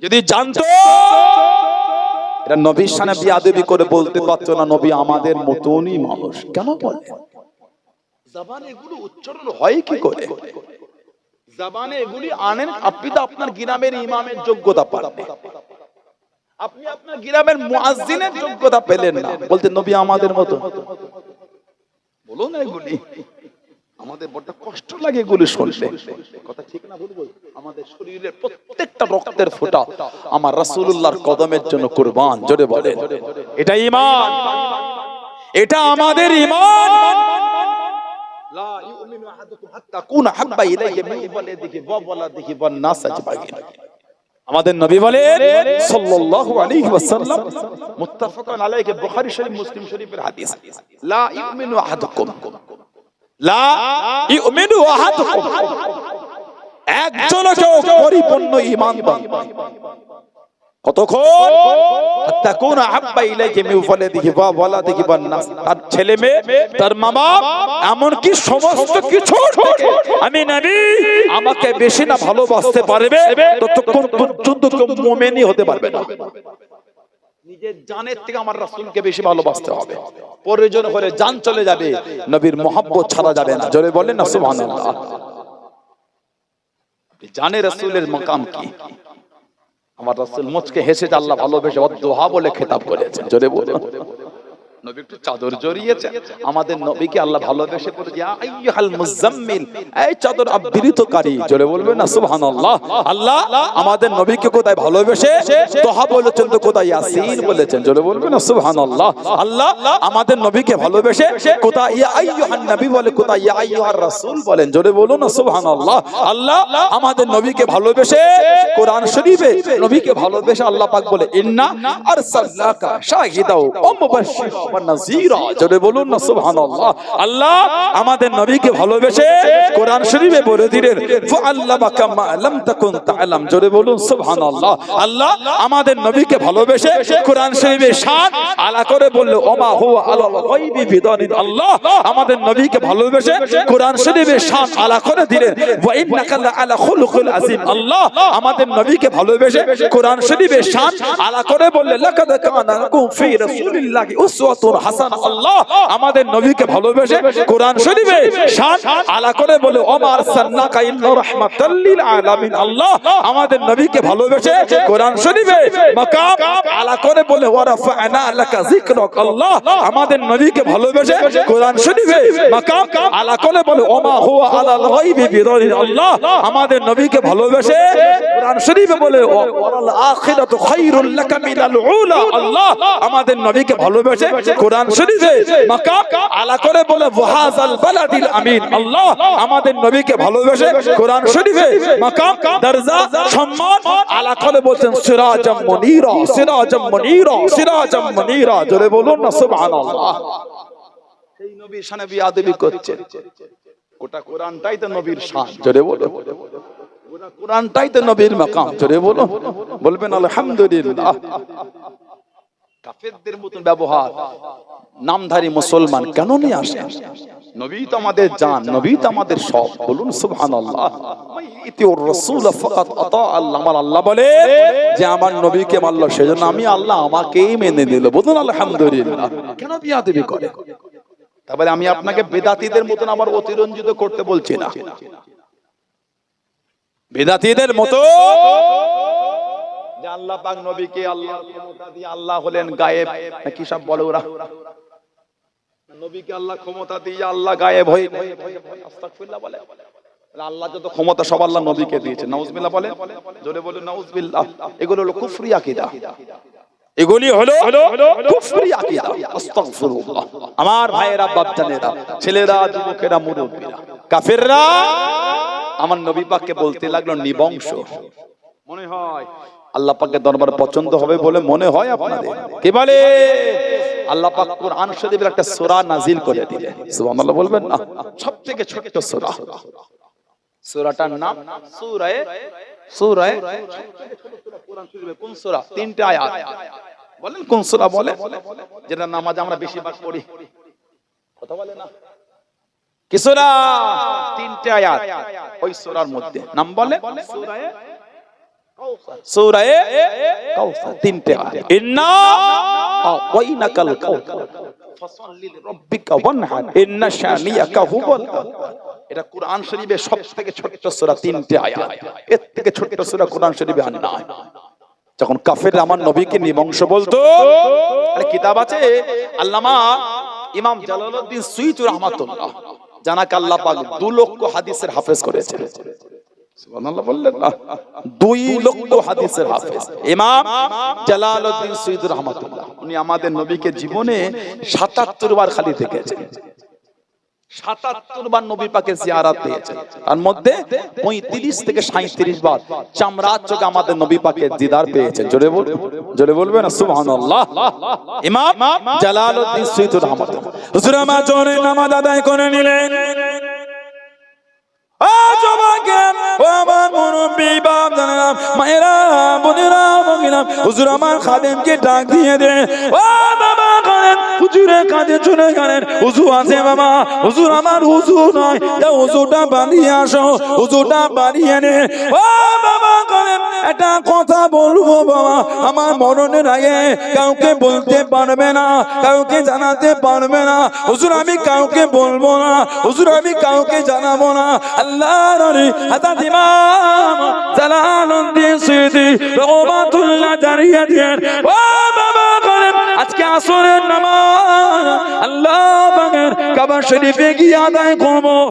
যদি জানতো এটা নবীর শানে বিয়াদবি করে বলতে পারতো না নবী আমাদের মতনই মানুষ, কেন বলে? জবানে এগুলো উচ্চারণ হয় কি করে? জবানে এগুলি আনেন আপনি তো আপনার গ্রামের ইমামের যোগ্যতা পাবেন, আপনি আপনার গ্রামের মুয়াজ্জিনের যোগ্যতা পেলেন না, বলতে নবী আমাদের মতো। বলুন এগুলি আমাদের বড় কষ্ট লাগে এগুলি শুনলে, কথা ঠিক না বলবো? আমাদের শরীরের প্রত্যেকটা রক্তের ফোঁটা আমার রাসূলুল্লাহর কদমের জন্য কুরবান, জোরে বলেন এটা ঈমান, এটা আমাদের ঈমান। লা ইউমিনু আহাদুকুম হাত্তা কুনা হাব্বা ইলাইহি মিন ওয়ালিদিহি ওয়া ওয়ালাদিহি ওয়ান নাস আজমাইন। আমাদের নবী বলেন সাল্লাল্লাহু আলাইহি ওয়াসাল্লাম, মুত্তাফাকুন আলাইহি, বুখারী শরীফ মুসলিম শরীফের হাদিস, লা ইউমিনু আহাদুকুম, লা ইউমিনু আহাদুকুম, একজনও কেউ পরিপূর্ণ ঈমানদার কতক্ষণ হাত্তা কুনা হাব্বা ইলাইহি মিন ওয়ালিদিহি ওয়া ওয়ালাদিহি ওয়ান নাস, তার ছেলে মেয়ে, তার মা-বাপ, এমন কি সমস্ত কিছু থেকে আমি নবী আমাকে বেশি না ভালোবাসতে পারবে ততক্ষণ পর্যন্ত কেউ মুমিনই হতে পারবে না। নিজের জানের থেকে আমার রাসূলকে বেশি ভালোবাসতে হবে, প্রয়োজন হলে জান চলে যাবে, নবীর মহব্বত ছাড়া যাবে না, জোরে বলেন না সুবহানাল্লাহ। জানে রাসূলের মাকাম কি? আমার রাসূল মুচকে হেসে আল্লাহ ভালোবেসে ওয়াদুহা বলে খেতাব করেছেন, জোরে বলুন। নবী একটু চাদর জড়িয়েছে, আমাদের নবীকে আল্লাহ ভালোবেসে বলে ইয়া আইয়ুহাল মুজাম্মিল, এই চাদর আবৃতকারী, জোরে বলবেন না সুবহানাল্লাহ। আল্লাহ আমাদের নবীকে কোথায় ভালোবেসে তোহা বলেছেন, তো কোথায় ইয়াসিন বলেছেন, জোরে বলবেন না সুবহানাল্লাহ। আল্লাহ আমাদের নবীকে ভালোবেসে কোথায় ইয়া আইয়ুহান নবী বলে, কোথায় ইয়া আইয়ুহার রাসূল বলেন, জোরে বলুন না সুবহানাল্লাহ। আল্লাহ আমাদের নবীকে ভালোবেসে কোরআন শরীফে নবীকে ভালোবেসে আল্লাহ পাক বলে ইন্না আরসালনাকা শাহিদাও ওয়া মুবাশশিরা ওয়া নাযীরা, জোরে বলুন না সুবহানাল্লাহ। আল্লাহ আমাদের নবীকে ভালোবেসে কোরআন শরীফে বলে দিলেন ফাআল্লামাকা মা লাম তাকুন তা'লাম, জোরে বলুন সুবহানাল্লাহ। আল্লাহ আমাদের নবীকে ভালোবেসে কোরআন শরীফে শান আলা করে বলল ওমা হুয়া আলাল গায়বি বিদানিন। আল্লাহ আমাদের নবীকে ভালোবেসে কোরআন শরীফে শান আলা করে দিলেন ওয়া ইন্নাকা লা আলা খুলুকিল আযীম। আল্লাহ আমাদের নবীকে ভালোবেসে কোরআন শরীফে শান আলা করে বললে লাকাদ কানা লাকুম ফি রাসূলিল্লাহি উসওয়াতুন হাসানা। আল্লাহ আমাদের নবীকে ভালোবেসে কোরআন শরীফে শান আলা করে বলে ওমা আরসালনাকা ইল্লা রাহমাতাল লিল আলামিন। আল্লাহ আমাদের নবীকে ভালোবেসে কোরআন শরীফে মাকাম আলা করে বলে ওয়া রাফা'না লাকা যিকরাক। আল্লাহ আমাদের নবীকে ভালোবেসে কোরআন শরীফে মাকাম আলা করে বলে ওমা হুয়া আলাল গায়বি বিদানিন। আল্লাহ আমাদের নবীকে ভালোবেসে কোরআন শরীফে বলে ওয়াল আখিরাতু খায়রুল লাকা মিনাল উলা। আল্লাহ আমাদের নবীকে ভালোবেসে কোরআন শরীফে মাকাম আলা করে বলে ওয়াহাযাল বালাদিল আমিন। আল্লাহ আমাদের নবীকে ভালোবেসে কোরআন শরীফে মাকাম দরজা সম্মান আলা করে বলছেন সিরাজাম মুনীরা, সিরাজাম মুনীরা, সিরাজাম মুনীরা, জোরে বলুন না সুবহানাল্লাহ। সেই নবীর শানে বিয়াদবি করছে, গোটা কোরআনটাই তো নবীর শান, জোরে বলুন। গোটা কোরআনটাই তো নবীর মাকাম, জোরে বলুন, বলবেন আলহামদুলিল্লাহ। কাফেরদের মতন ব্যবহার নামধারী মুসলমান কেন নিয়ে আসে? নবী তো আমাদের জান, নবী তো আমাদের সব, বলুন সুবহানাল্লাহ। ইতিউর রাসূল ফাকাত আতা আল্লাহ, আমার আল্লাহ বলে যে আমার নবীকে মানলো সেজন্য আমি আল্লাহ আমাকেই মেনে নিল, বলুন আলহামদুলিল্লাহ। কেন বিয়াদবি করে? তারপরে আমি আপনাকে বেদাতীদের মতন আবার অতিরঞ্জিত করতে বলছি না, বেদাতীদের মতো যে আল্লাহ পাক নবীকে আল্লাহর ক্ষমতা দিয়ে আল্লাহ হলেন গায়েব, কি সব বলে ওরা, নবীকে আল্লাহ ক্ষমতা দিয়ে আল্লাহ গায়েব হয়ে আস্তাগফিরুল্লাহ বলে। আল্লাহ যত ক্ষমতা সব আল্লাহ নবীকে দিয়েছে, নাউজুবিল্লাহ বলে, জোরে বলুন নাউজুবিল্লাহ। এগুলো হলো কুফরি আকীদা, এগুলি হলো কুফরি আকীদা, আস্তাগফিরুল্লাহ। আমার ভাইয়েরা, বাপজানেরা, ছেলেরা, যুবকেরা, মুরব্বিরা, কাফেররা আমার নবী পাককে বলতে লাগলো নিবংশ। মনে হয় আল্লাহ পাকের দরবারে পছন্দ হবে বলে মনে হয় আপনাদের? কি বলে? আল্লাহ পাক কোরআন শরীফের একটা সূরা নাজিল করে দিলেন, সুবহানাল্লাহ বলবেন না? সবথেকে ছোট্ট সূরা, সূরাটার নাম সূরায়ে কোরআন শরীফে কোন সূরা? 3টা আয়াত, বলেন কোন সূরা বলে? যেটা নামাজ আমরা বেশিরভাগ পড়ি, কথা বলে না? কি সূরা? 3টা আয়াত, ওই সূরার মধ্যে নাম বলে সূরায়ে সূরা কাউসার তিনটে আয়াত ইন্না আ'তাইনাকাল কাউসার ফাসাল্লি লিরাব্বিকা ওয়ানহার ইন্না শানিয়াকা হুয়াল আবতার। এটা কোরআন শরীফের সবথেকে ছোট সূরা, তিনটে আয়াত। এর থেকে ছোট সূরা কোরআন শরীফে আর নাই। যখন কাফেররা আমার নবীকে নির্বংশ বলতো, আরে কিতাব আছে, আল্লামা ইমাম জালালউদ্দিন সুয়ুতী রাহমাতুল্লাহ জানাক আল্লাহ পাক 2 লক্ষ হাদিসের হাফেজ করেছেন। সুবহানাল্লাহ বললেন না, 2 লক্ষ হাদিসের হাফেজ ইমাম জালালউদ্দিন সুয়ুতী রাহমাতুল্লাহ। উনি আমাদের নবীকে জীবনে 77 বার খালি থেকেছেন, 77 বার নবী পাকের জিয়ারত দিয়েছেন। তার মধ্যে 35 থেকে 37 বার চামড়ার চোখে আমাদের নবী পাকের দিদার পেয়েছেন। জোরে বলবেন না সুবহানাল্লাহ। ইমাম জালালউদ্দিন সুয়ুতী রাহমাতুল্লাহ হুজুর আমার জোরে নামাজ আদায় করে নিলেন। হুজুর আমার খাদেমকে ডাক দিয়ে দে, ও বাবা খাদেম হুজুরের কাছে চলে গেলেন। হুজু আছে বাবা, হুজুর আমার হুজু নয়, হুজুরটা বানিয়ে আসো, হুজুরটা বানিয়ে নে। ও বাবা খাদেম একটা কথা বলবো বাবা, আমার মরণের আগে কাউকে বলতে পারবে না, কাউকে জানাতে পারবে না। হুজুর আমি কাউকে বলবো না, হুজুর আমি কাউকে জানাবো না। আল্লাহর ওলি হযরত ইমাম জালালউদ্দিন সুয়ুতী রাহমাতুল্লাহ জানিয়ে দেন, ও বাবা করেন আজকে আসরের নামাজ আল্লাহ পাকের কাবা শরীফে গিয়ে আদায় করব।